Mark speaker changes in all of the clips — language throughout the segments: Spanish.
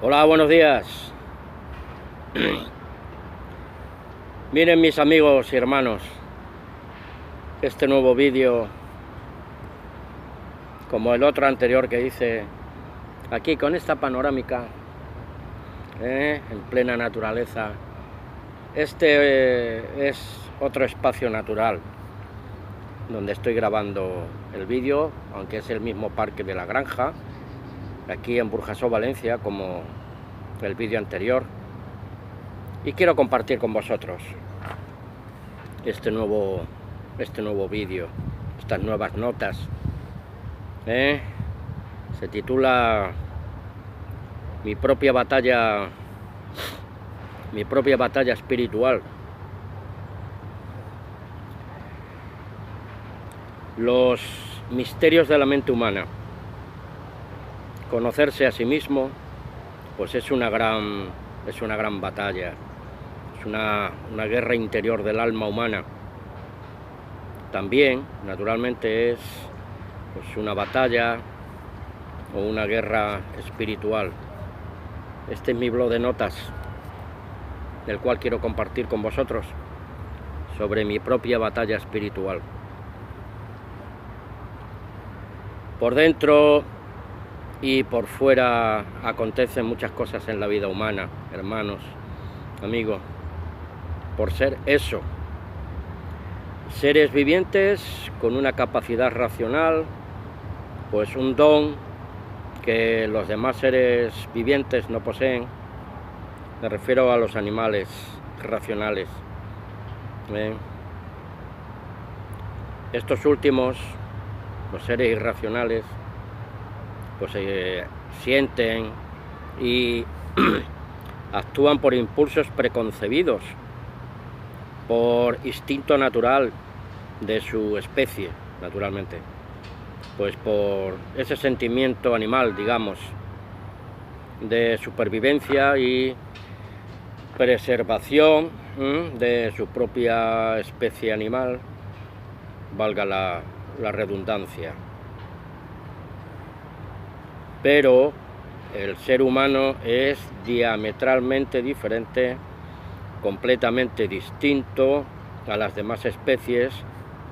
Speaker 1: Hola, buenos días. Miren, mis amigos y hermanos, este nuevo vídeo, como el otro anterior que hice, aquí con esta panorámica, en plena naturaleza. Este es otro espacio natural donde estoy grabando el vídeo, aunque es el mismo parque de la granja, aquí en Burjasot, Valencia, como el vídeo anterior. Y quiero compartir con vosotros este nuevo vídeo, estas nuevas notas. Se titula Mi propia batalla espiritual. Los misterios de la mente humana. Conocerse a sí mismo, pues es una gran batalla. Es una guerra interior del alma humana. También, naturalmente, es pues una batalla o una guerra espiritual. Este es mi blog de notas, del cual quiero compartir con vosotros sobre mi propia batalla espiritual. Por dentro y por fuera acontecen muchas cosas en la vida humana, hermanos, amigos, por ser eso, seres vivientes con una capacidad racional, pues un don que los demás seres vivientes no poseen. Me refiero a los animales racionales. Estos últimos, los seres irracionales, pues sienten y actúan por impulsos preconcebidos, por instinto natural de su especie, naturalmente, pues por ese sentimiento animal, digamos, de supervivencia y preservación de su propia especie animal, valga la redundancia. Pero el ser humano es diametralmente diferente, completamente distinto a las demás especies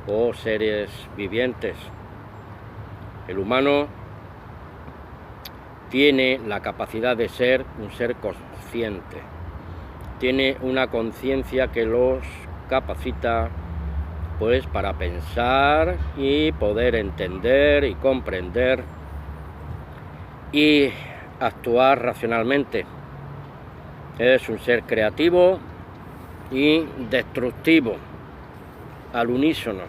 Speaker 1: o seres vivientes. El humano tiene la capacidad de ser un ser consciente, tiene una conciencia que los capacita pues para pensar y poder entender y comprender y actuar racionalmente. Es un ser creativo y destructivo al unísono.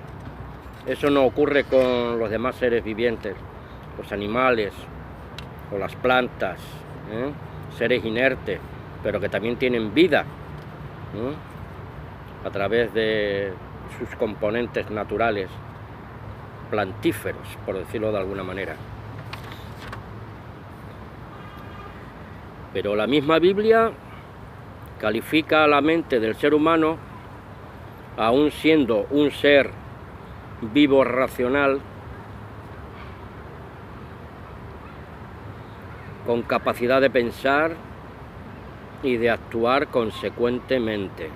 Speaker 1: Eso no ocurre con los demás seres vivientes, los animales o las plantas, seres inertes, pero que también tienen vida a través de sus componentes naturales, plantíferos, por decirlo de alguna manera. Pero la misma Biblia califica a la mente del ser humano, aún siendo un ser vivo racional, con capacidad de pensar y de actuar consecuentemente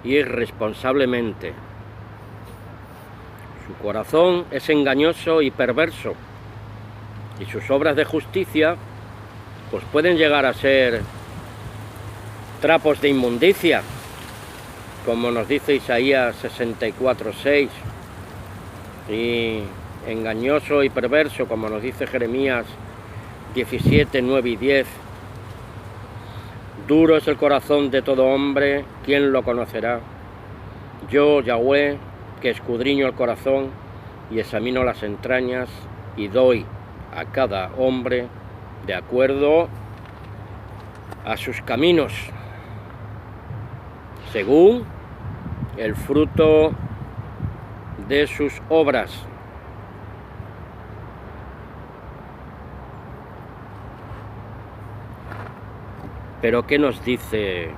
Speaker 1: y responsablemente. Su corazón es engañoso y perverso, y sus obras de justicia pues pueden llegar a ser trapos de inmundicia, como nos dice Isaías 64:6, y engañoso y perverso, como nos dice Jeremías 17:9 y 10. Duro es el corazón de todo hombre, ¿quién lo conocerá? Yo, Yahweh, que escudriño el corazón y examino las entrañas y doy a cada hombre de acuerdo a sus caminos, según el fruto de sus obras. Pero ¿qué nos dice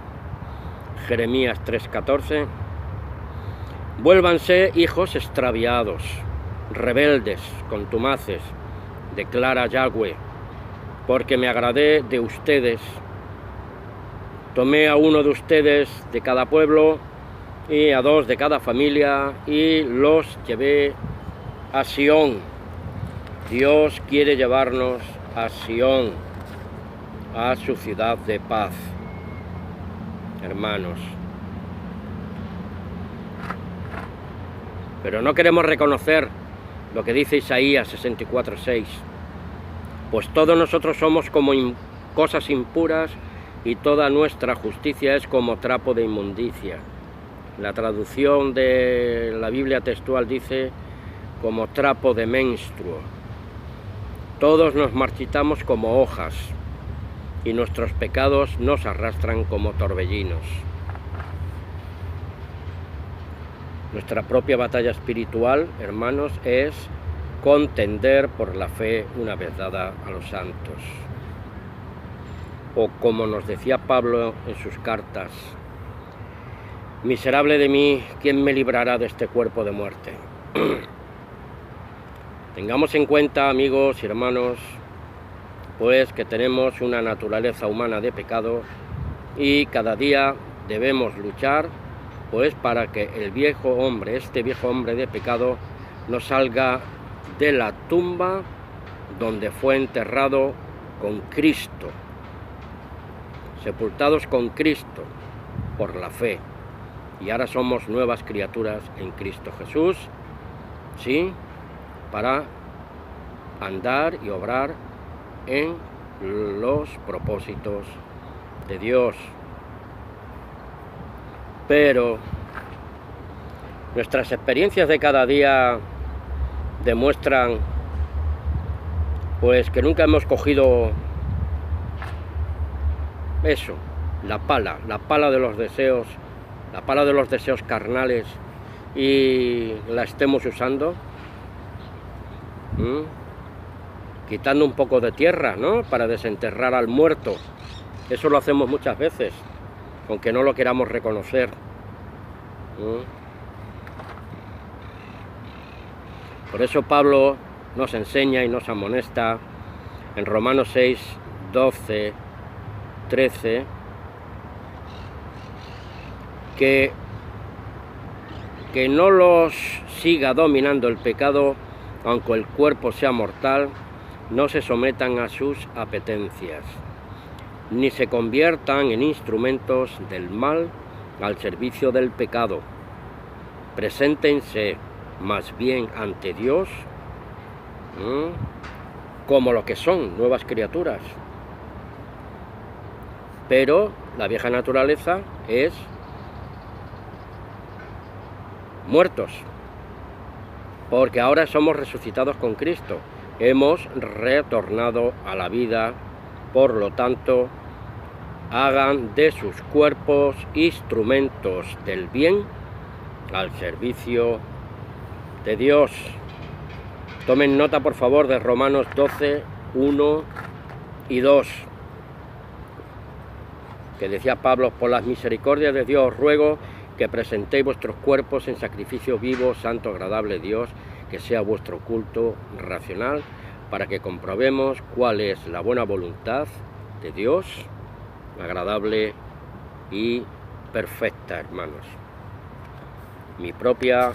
Speaker 1: Jeremías 3:14? Vuélvanse hijos extraviados, rebeldes, contumaces, declara Yahweh, porque me agradé de ustedes. Tomé a uno de ustedes de cada pueblo y a 2 de cada familia y los llevé a Sión. Dios quiere llevarnos a Sión, a su ciudad de paz, hermanos. Pero no queremos reconocer lo que dice Isaías 64:6. Pues todos nosotros somos como cosas impuras y toda nuestra justicia es como trapo de inmundicia. La traducción de la Biblia textual dice como trapo de menstruo. Todos nos marchitamos como hojas y nuestros pecados nos arrastran como torbellinos. Nuestra propia batalla espiritual, hermanos, es contender por la fe una vez dada a los santos. O como nos decía Pablo en sus cartas, miserable de mí, ¿quién me librará de este cuerpo de muerte? Tengamos en cuenta, amigos y hermanos, pues que tenemos una naturaleza humana de pecado y cada día debemos luchar pues para que el viejo hombre, este viejo hombre de pecado, no salga de la tumba donde fue enterrado con Cristo, sepultados con Cristo por la fe, y ahora somos nuevas criaturas en Cristo Jesús, ¿sí?, para andar y obrar en los propósitos de Dios. Pero nuestras experiencias de cada día demuestran pues que nunca hemos cogido eso, la pala de los deseos, la pala de los deseos carnales, y la estemos usando, quitando un poco de tierra, ¿no?, para desenterrar al muerto. Eso lo hacemos muchas veces, aunque no lo queramos reconocer. Por eso Pablo nos enseña y nos amonesta en Romanos 6, 12, 13, que no los siga dominando el pecado, aunque el cuerpo sea mortal, no se sometan a sus apetencias, ni se conviertan en instrumentos del mal al servicio del pecado. Preséntense más bien ante Dios como lo que son, nuevas criaturas. Pero la vieja naturaleza es muertos, porque ahora somos resucitados con Cristo, hemos retornado a la vida. Por lo tanto, hagan de sus cuerpos instrumentos del bien al servicio de Dios. Tomen nota, por favor, de Romanos 12, 1 y 2, que decía Pablo: por las misericordias de Dios os ruego que presentéis vuestros cuerpos en sacrificio vivo, santo, agradable a Dios, que sea vuestro culto racional, para que comprobemos cuál es la buena voluntad de Dios, agradable y perfecta, hermanos. Mi propia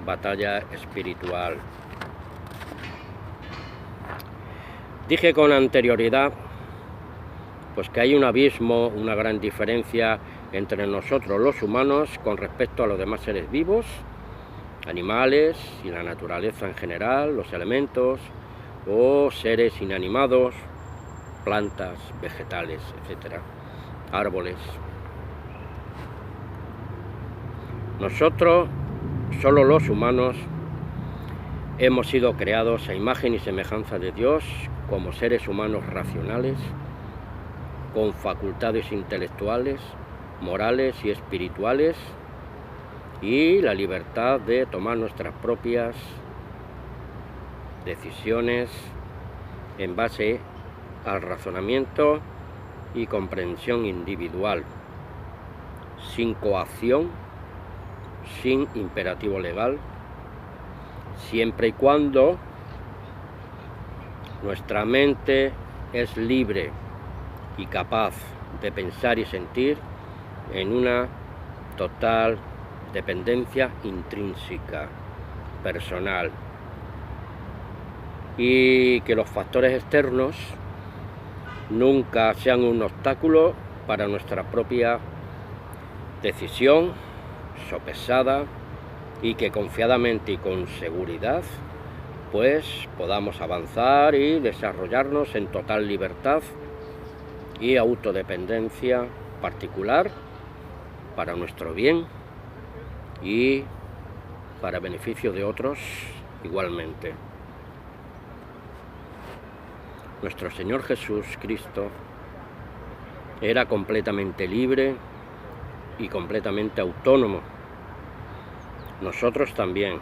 Speaker 1: batalla espiritual. Dije con anterioridad pues que hay un abismo, una gran diferencia entre nosotros los humanos con respecto a los demás seres vivos, animales y la naturaleza en general, los elementos o seres inanimados, plantas, vegetales, etcétera, árboles. Nosotros, solo los humanos, hemos sido creados a imagen y semejanza de Dios como seres humanos racionales, con facultades intelectuales, morales y espirituales, y la libertad de tomar nuestras propias decisiones en base al razonamiento y comprensión individual, sin coacción, sin imperativo legal, siempre y cuando Nuestra mente es libre y capaz de pensar y sentir en una total dependencia intrínseca, personal, y que los factores externos nunca sean un obstáculo para nuestra propia decisión sopesada, y que confiadamente y con seguridad pues podamos avanzar y desarrollarnos en total libertad y autodependencia particular para nuestro bien y para beneficio de otros igualmente. Nuestro Señor Jesús Cristo era completamente libre y completamente autónomo. Nosotros también.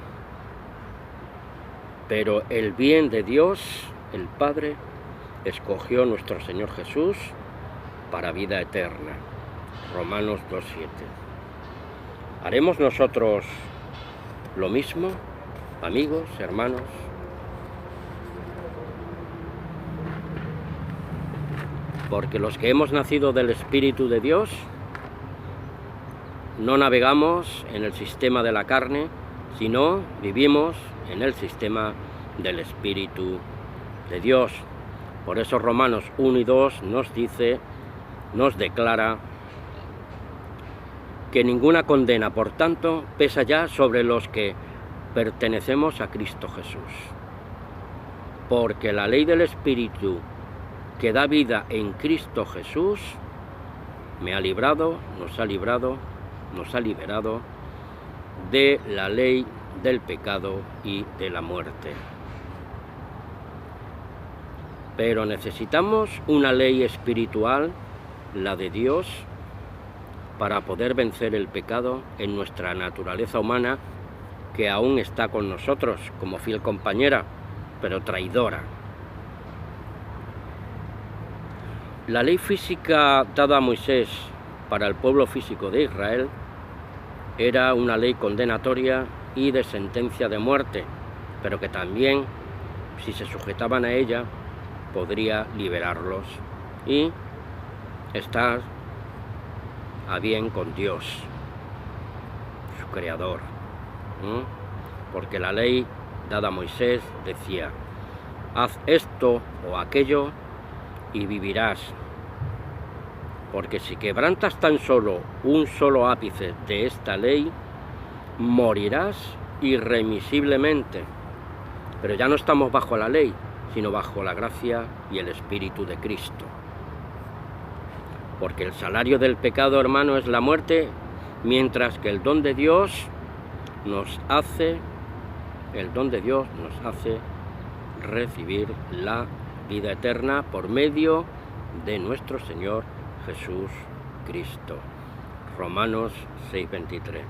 Speaker 1: Pero el bien de Dios, el Padre, escogió a nuestro Señor Jesús para vida eterna. Romanos 2:7. ¿Haremos nosotros lo mismo, amigos, hermanos? Porque los que hemos nacido del Espíritu de Dios no navegamos en el sistema de la carne, sino vivimos en el sistema del Espíritu de Dios. Por eso Romanos 1 y 2 nos declara que ninguna condena, por tanto, pesa ya sobre los que pertenecemos a Cristo Jesús. Porque la ley del Espíritu que da vida en Cristo Jesús me ha librado, nos ha liberado de la ley del pecado y de la muerte. Pero necesitamos una ley espiritual, la de Dios, para poder vencer el pecado en nuestra naturaleza humana, que aún está con nosotros como fiel compañera, pero traidora. La ley física dada a Moisés para el pueblo físico de Israel era una ley condenatoria y de sentencia de muerte, pero que también, si se sujetaban a ella, podría liberarlos y estar a bien con Dios, su creador. Porque la ley dada a Moisés decía: haz esto o aquello y vivirás. Porque si quebrantas tan solo un solo ápice de esta ley, morirás irremisiblemente. Pero ya no estamos bajo la ley, sino bajo la gracia y el Espíritu de Cristo. Porque el salario del pecado, hermano, es la muerte, mientras que el don de Dios nos hace recibir la vida eterna por medio de nuestro Señor Jesús Cristo. Romanos 6:23.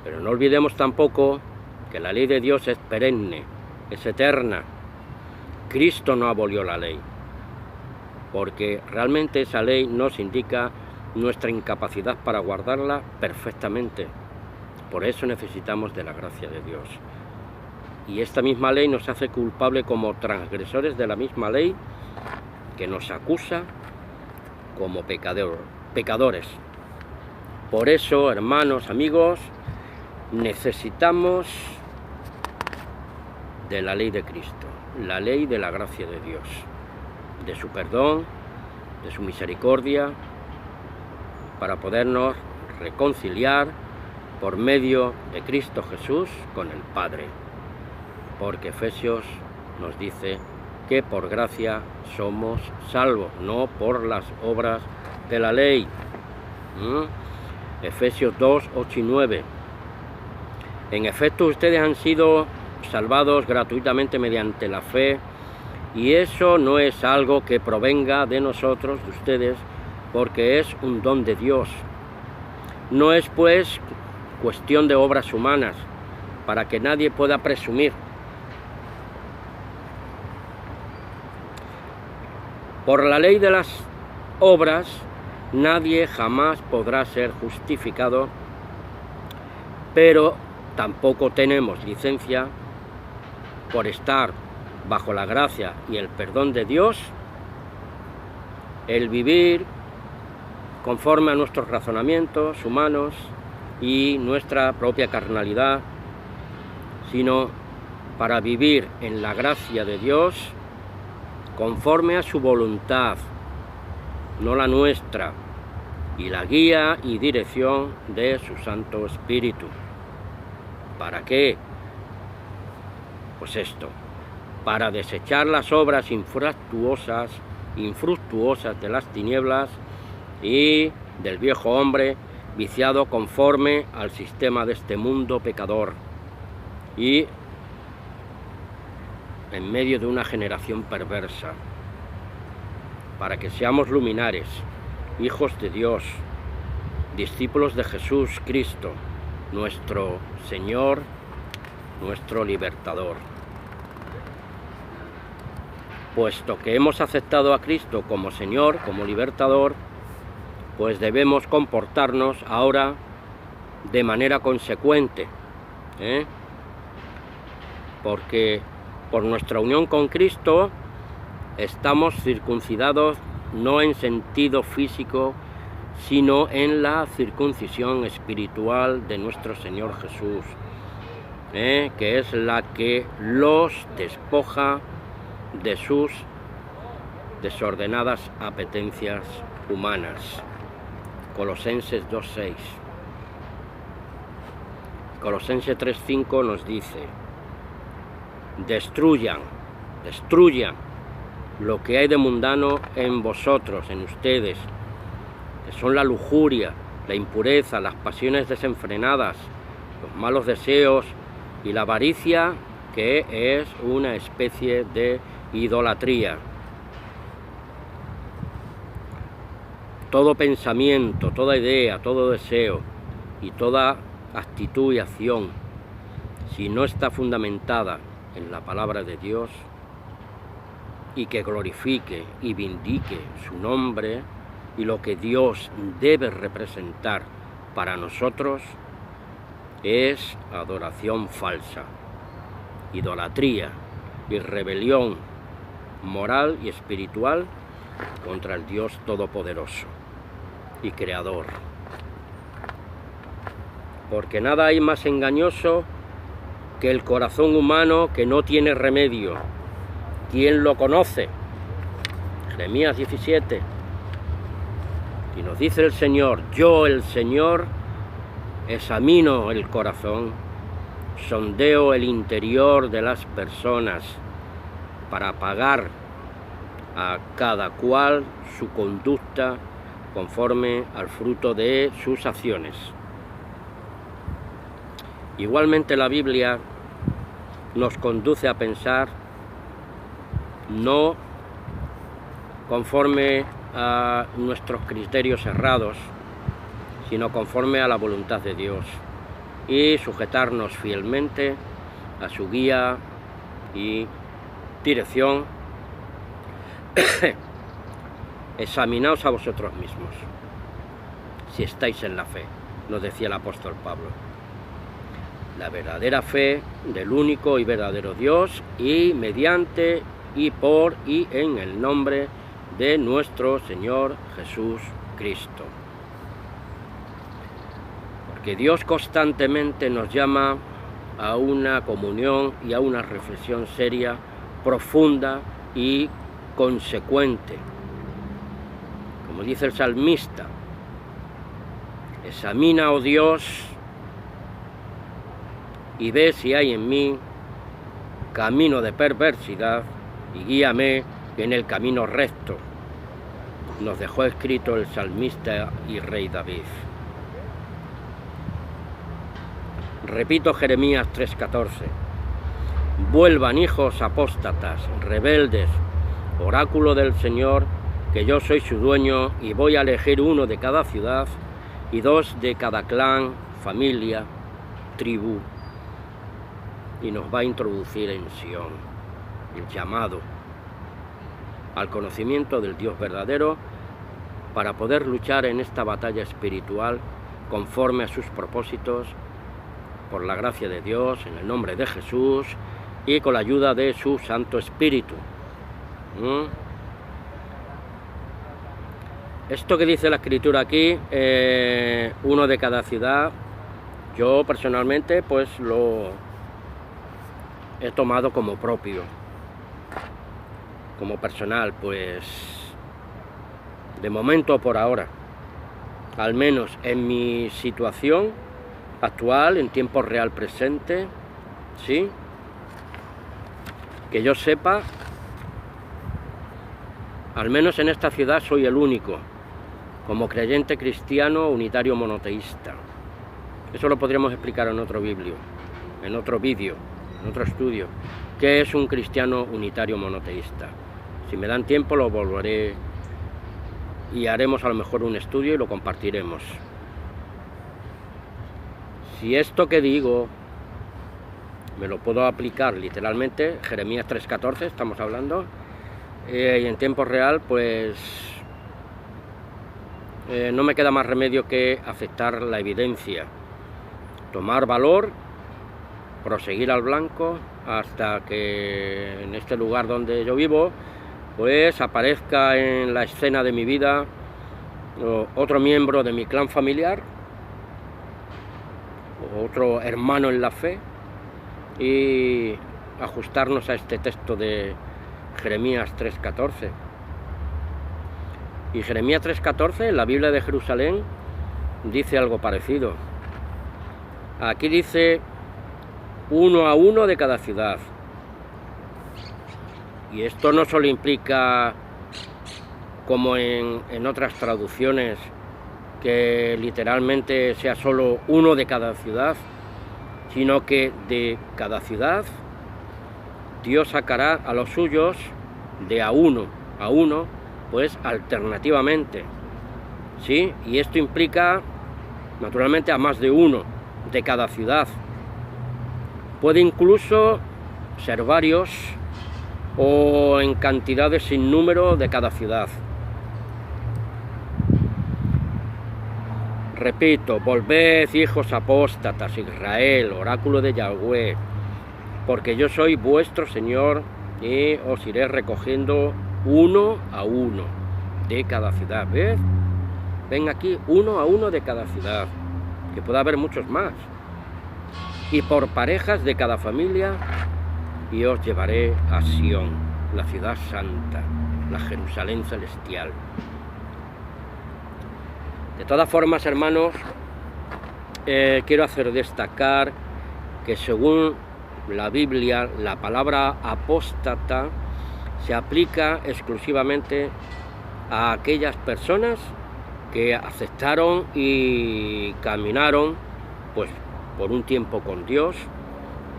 Speaker 1: Pero no olvidemos tampoco que la ley de Dios es perenne, es eterna. Cristo no abolió la ley, porque realmente esa ley nos indica nuestra incapacidad para guardarla perfectamente. Por eso necesitamos de la gracia de Dios. Y esta misma ley nos hace culpable como transgresores de la misma ley, que nos acusa como pecadores. Por eso, hermanos, amigos, necesitamos de la ley de Cristo, la ley de la gracia de Dios, de su perdón, de su misericordia, para podernos reconciliar por medio de Cristo Jesús con el Padre. Porque Efesios nos dice que por gracia somos salvos, no por las obras de la ley. Efesios 2, 8 y 9. En efecto, ustedes han sido salvados gratuitamente mediante la fe, y eso no es algo que provenga de nosotros, de ustedes, porque es un don de Dios. No es, pues, cuestión de obras humanas, para que nadie pueda presumir. Por la ley de las obras, nadie jamás podrá ser justificado, pero tampoco tenemos licencia por estar bajo la gracia y el perdón de Dios, el vivir conforme a nuestros razonamientos humanos y nuestra propia carnalidad, sino para vivir en la gracia de Dios conforme a su voluntad, no la nuestra, y la guía y dirección de su Santo Espíritu. ¿Para qué? Pues esto, para desechar las obras infructuosas de las tinieblas y del viejo hombre viciado conforme al sistema de este mundo pecador y en medio de una generación perversa, para que seamos luminares, hijos de Dios, discípulos de Jesús Cristo, nuestro Señor, nuestro libertador. Puesto que hemos aceptado a Cristo como Señor, como libertador, pues debemos comportarnos ahora de manera consecuente, porque por nuestra unión con Cristo estamos circuncidados no en sentido físico, sino en la circuncisión espiritual de nuestro Señor Jesús, que es la que los despoja de sus desordenadas apetencias humanas. Colosenses 2:6. Colosenses 3:5 nos dice: destruyan lo que hay de mundano en vosotros, en ustedes, que son la lujuria, la impureza, las pasiones desenfrenadas, los malos deseos y la avaricia, que es una especie de idolatría. Todo pensamiento, toda idea, todo deseo y toda actitud y acción, si no está fundamentada en la palabra de Dios y que glorifique y vindique su nombre y lo que Dios debe representar para nosotros, es adoración falsa, idolatría y rebelión moral y espiritual contra el Dios Todopoderoso y Creador. Porque nada hay más engañoso que el corazón humano, que no tiene remedio. ¿Quién lo conoce? Jeremías 17. Y nos dice el Señor: yo, el Señor, examino el corazón, sondeo el interior de las personas para pagar a cada cual su conducta conforme al fruto de sus acciones. Igualmente la Biblia nos conduce a pensar no conforme a nuestros criterios errados, sino conforme a la voluntad de Dios, y sujetarnos fielmente a su guía y dirección. Examinaos a vosotros mismos si estáis en la fe, nos decía el apóstol Pablo. La verdadera fe del único y verdadero Dios, y mediante y por y en el nombre de nuestro Señor Jesús Cristo. Porque Dios constantemente nos llama a una comunión y a una reflexión seria, profunda y consecuente. Como dice el salmista: examina, oh Dios, y ve si hay en mí camino de perversidad, y guíame en el camino recto. Nos dejó escrito el salmista y rey David. Repito Jeremías 3:14. Vuelvan, hijos apóstatas, rebeldes, oráculo del Señor, que yo soy su dueño, y voy a elegir 1 de cada ciudad y 2 de cada clan, familia, tribu. Y nos va a introducir en Sión el llamado al conocimiento del Dios verdadero, para poder luchar en esta batalla espiritual conforme a sus propósitos, por la gracia de Dios, en el nombre de Jesús, y con la ayuda de su Santo Espíritu. Esto que dice la Escritura aquí, uno de cada ciudad, yo personalmente pues lo he tomado como propio, como personal, pues de momento por ahora, al menos en mi situación actual, en tiempo real presente, ¿sí? Que yo sepa, al menos en esta ciudad soy el único, como creyente cristiano unitario monoteísta. Eso lo podríamos explicar en otro vídeo, en otro estudio, qué es un cristiano unitario monoteísta. Si me dan tiempo lo volveré y haremos a lo mejor un estudio y lo compartiremos. Si esto que digo me lo puedo aplicar literalmente, Jeremías 3:14 estamos hablando, y en tiempo real, pues no me queda más remedio que aceptar la evidencia, tomar valor, proseguir al blanco hasta que en este lugar donde yo vivo pues aparezca en la escena de mi vida otro miembro de mi clan familiar, otro hermano en la fe, y ajustarnos a este texto de Jeremías 3:14. Y Jeremías 3:14 en la Biblia de Jerusalén dice algo parecido. Aquí dice 1 a 1 de cada ciudad. Y esto no solo implica, como en otras traducciones, que literalmente sea solo uno de cada ciudad, sino que de cada ciudad Dios sacará a los suyos de a uno, pues alternativamente, ¿sí? Y esto implica, naturalmente, a más de uno de cada ciudad. Puede incluso ser varios o en cantidades sin número de cada ciudad. Repito, volved, hijos apóstatas, Israel, oráculo de Yahweh, porque yo soy vuestro Señor y os iré recogiendo 1 a 1 de cada ciudad. ¿Ves? Ven aquí, 1 a 1 de cada ciudad, que puede haber muchos más, y por parejas de cada familia, y os llevaré a Sión, la ciudad santa, la Jerusalén celestial. De todas formas, hermanos, quiero hacer destacar que según la Biblia, la palabra apóstata se aplica exclusivamente a aquellas personas que aceptaron y caminaron pues por un tiempo con Dios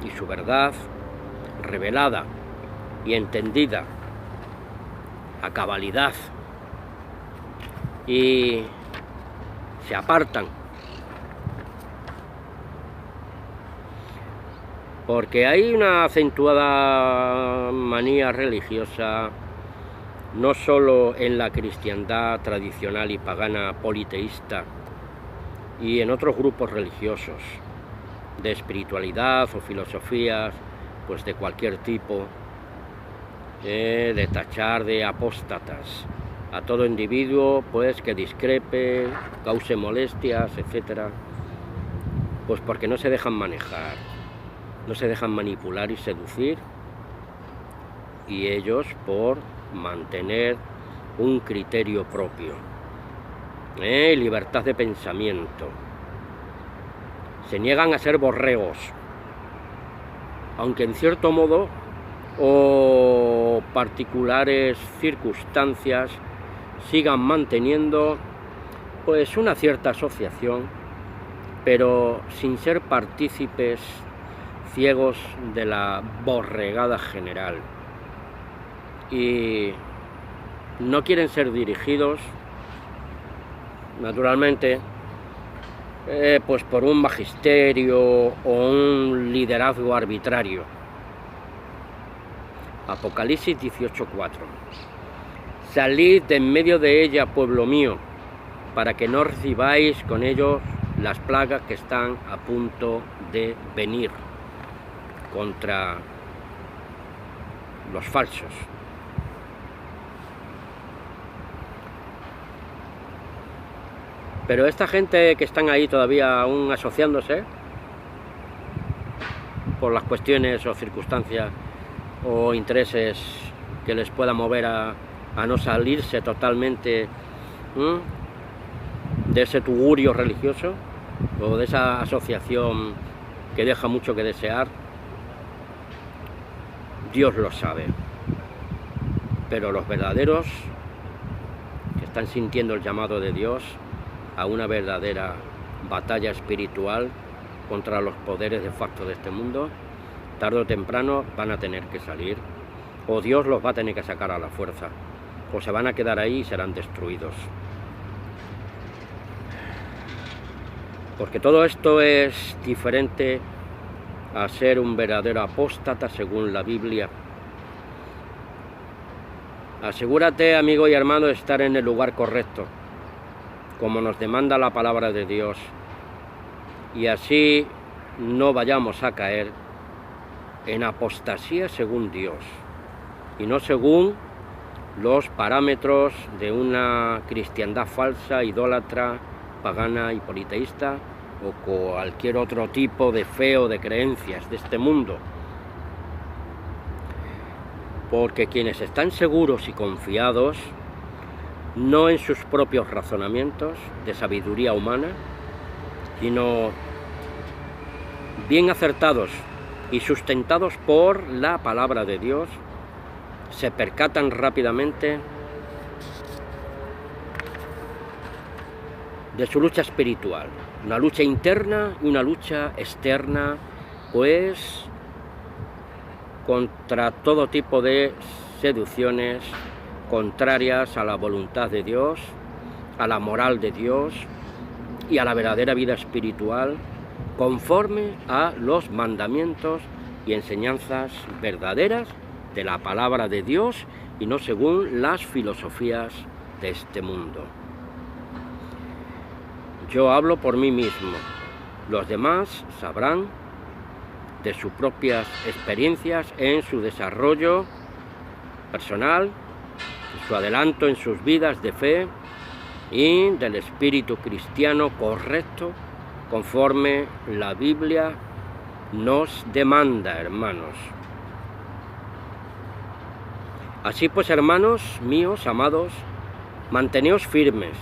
Speaker 1: y su verdad revelada y entendida a cabalidad, y se apartan, porque hay una acentuada manía religiosa, no solo en la cristiandad tradicional y pagana politeísta, y en otros grupos religiosos de espiritualidad o filosofías pues de cualquier tipo, de tachar de apóstatas a todo individuo pues que discrepe, cause molestias, etcétera, pues porque no se dejan manejar, no se dejan manipular y seducir, y ellos por mantener un criterio propio, libertad de pensamiento, se niegan a ser borregos, aunque en cierto modo o particulares circunstancias sigan manteniendo pues una cierta asociación, pero sin ser partícipes ciegos de la borregada general, y no quieren ser dirigidos naturalmente pues por un magisterio o un liderazgo arbitrario. Apocalipsis 18:4. Salid de en medio de ella, pueblo mío, para que no recibáis con ellos las plagas que están a punto de venir contra los falsos. Pero esta gente que están ahí todavía aún asociándose por las cuestiones o circunstancias o intereses que les pueda mover a no salirse totalmente de ese tugurio religioso o de esa asociación que deja mucho que desear, Dios lo sabe. Pero los verdaderos que están sintiendo el llamado de Dios a una verdadera batalla espiritual contra los poderes de facto de este mundo, tarde o temprano van a tener que salir, o Dios los va a tener que sacar a la fuerza, o se van a quedar ahí y serán destruidos. Porque todo esto es diferente a ser un verdadero apóstata según la Biblia. Asegúrate, amigo y hermano, de estar en el lugar correcto, como nos demanda la palabra de Dios, y así no vayamos a caer en apostasía según Dios, y no según los parámetros de una cristiandad falsa, idólatra, pagana y politeísta, o cualquier otro tipo de fe o de creencias de este mundo. Porque quienes están seguros y confiados, no en sus propios razonamientos de sabiduría humana, sino bien acertados y sustentados por la palabra de Dios, se percatan rápidamente de su lucha espiritual, una lucha interna y una lucha externa, pues contra todo tipo de seducciones contrarias a la voluntad de Dios, a la moral de Dios y a la verdadera vida espiritual, conforme a los mandamientos y enseñanzas verdaderas de la palabra de Dios y no según las filosofías de este mundo. Yo hablo por mí mismo, los demás sabrán de sus propias experiencias en su desarrollo personal, su adelanto en sus vidas de fe y del espíritu cristiano correcto conforme la Biblia nos demanda, hermanos. Así pues, hermanos míos, amados, manteneos firmes,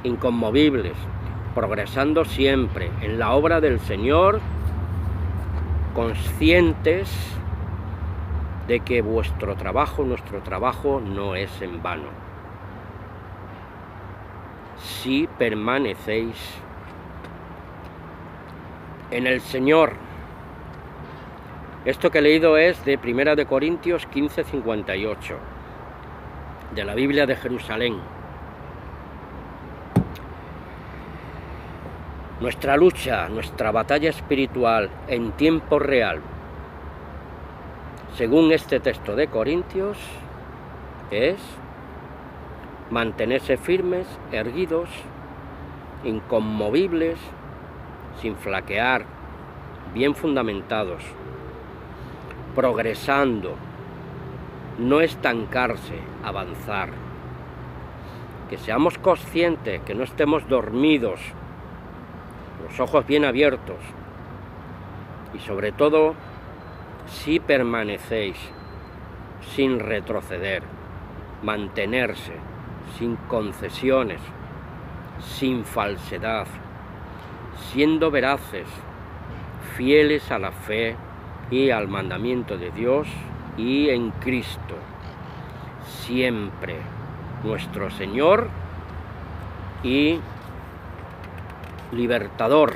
Speaker 1: inconmovibles, progresando siempre en la obra del Señor, conscientes de que vuestro trabajo, nuestro trabajo, no es en vano. Si permanecéis en el Señor. Esto que he leído es de 1 Corintios 15:58, de la Biblia de Jerusalén. Nuestra lucha, nuestra batalla espiritual en tiempo real, según este texto de Corintios, es mantenerse firmes, erguidos, inconmovibles, sin flaquear, bien fundamentados, progresando, no estancarse, avanzar. Que seamos conscientes, que no estemos dormidos, los ojos bien abiertos, y sobre todo, si permanecéis sin retroceder, mantenerse sin concesiones, sin falsedad, siendo veraces, fieles a la fe y al mandamiento de Dios y en Cristo, siempre nuestro Señor y libertador.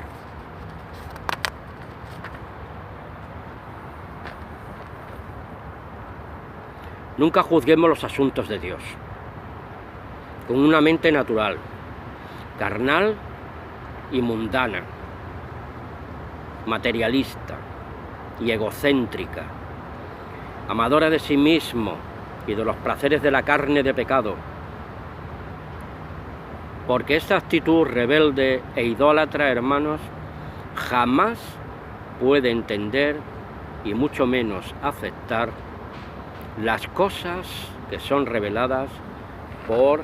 Speaker 1: Nunca juzguemos los asuntos de Dios con una mente natural, carnal y mundana, materialista y egocéntrica, amadora de sí mismo y de los placeres de la carne de pecado, porque esta actitud rebelde e idólatra, hermanos, jamás puede entender y mucho menos aceptar las cosas que son reveladas por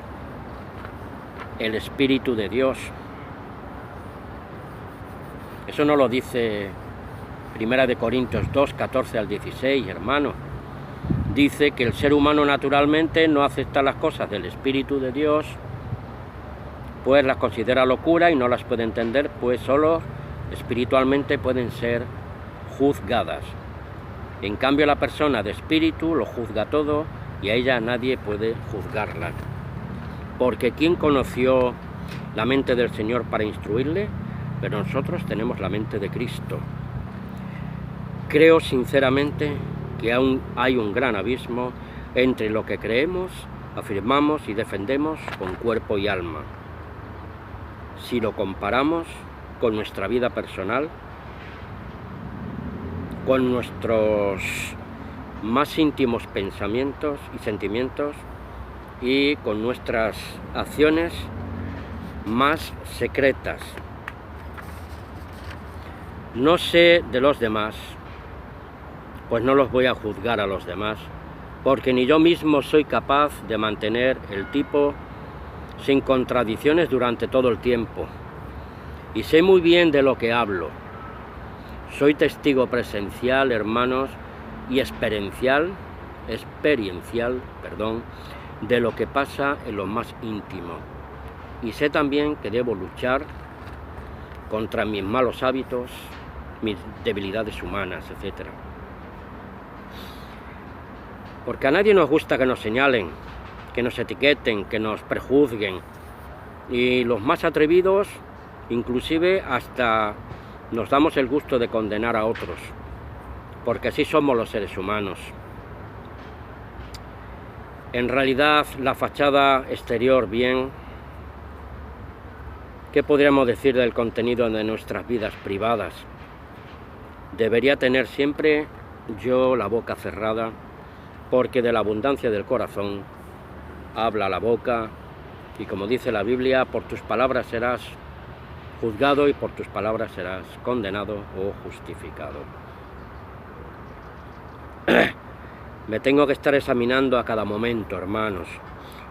Speaker 1: el Espíritu de Dios. Eso no lo dice 1 Corintios 2, 14 al 16, hermano. Dice que el ser humano naturalmente no acepta las cosas del Espíritu de Dios, pues las considera locura y no las puede entender, pues solo espiritualmente pueden ser juzgadas. En cambio, la persona de espíritu lo juzga todo y a ella nadie puede juzgarla. Porque ¿quién conoció la mente del Señor para instruirle? Pero nosotros tenemos la mente de Cristo. Creo sinceramente que aún hay un gran abismo entre lo que creemos, afirmamos y defendemos con cuerpo y alma. Si lo comparamos con nuestra vida personal, con nuestros más íntimos pensamientos y sentimientos y con nuestras acciones más secretas. No sé de los demás, pues no los voy a juzgar a los demás, porque ni yo mismo soy capaz de mantener el tipo sin contradicciones durante todo el tiempo. Y sé muy bien de lo que hablo. Soy testigo presencial, hermanos, y experiencial, de lo que pasa en lo más íntimo. Y sé también que debo luchar contra mis malos hábitos, mis debilidades humanas, etc. Porque a nadie nos gusta que nos señalen, que nos etiqueten, que nos prejuzguen. Y los más atrevidos, inclusive hasta nos damos el gusto de condenar a otros, porque así somos los seres humanos. En realidad, la fachada exterior, bien, ¿qué podríamos decir del contenido de nuestras vidas privadas? Debería tener siempre yo la boca cerrada, porque de la abundancia del corazón habla la boca, y como dice la Biblia, por tus palabras serás juzgado y por tus palabras serás condenado o justificado. Me tengo que estar examinando a cada momento, hermanos.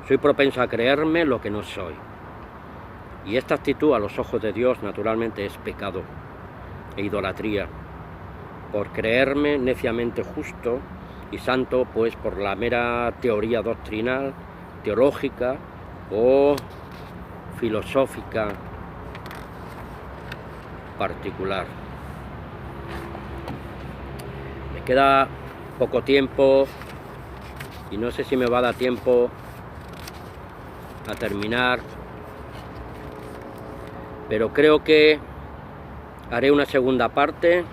Speaker 1: Soy propenso a creerme lo que no soy. Y esta actitud a los ojos de Dios naturalmente es pecado e idolatría. Por creerme neciamente justo y santo, pues por la mera teoría doctrinal, teológica o filosófica particular. Me queda poco tiempo y no sé si me va a dar tiempo a terminar, pero creo que haré una segunda parte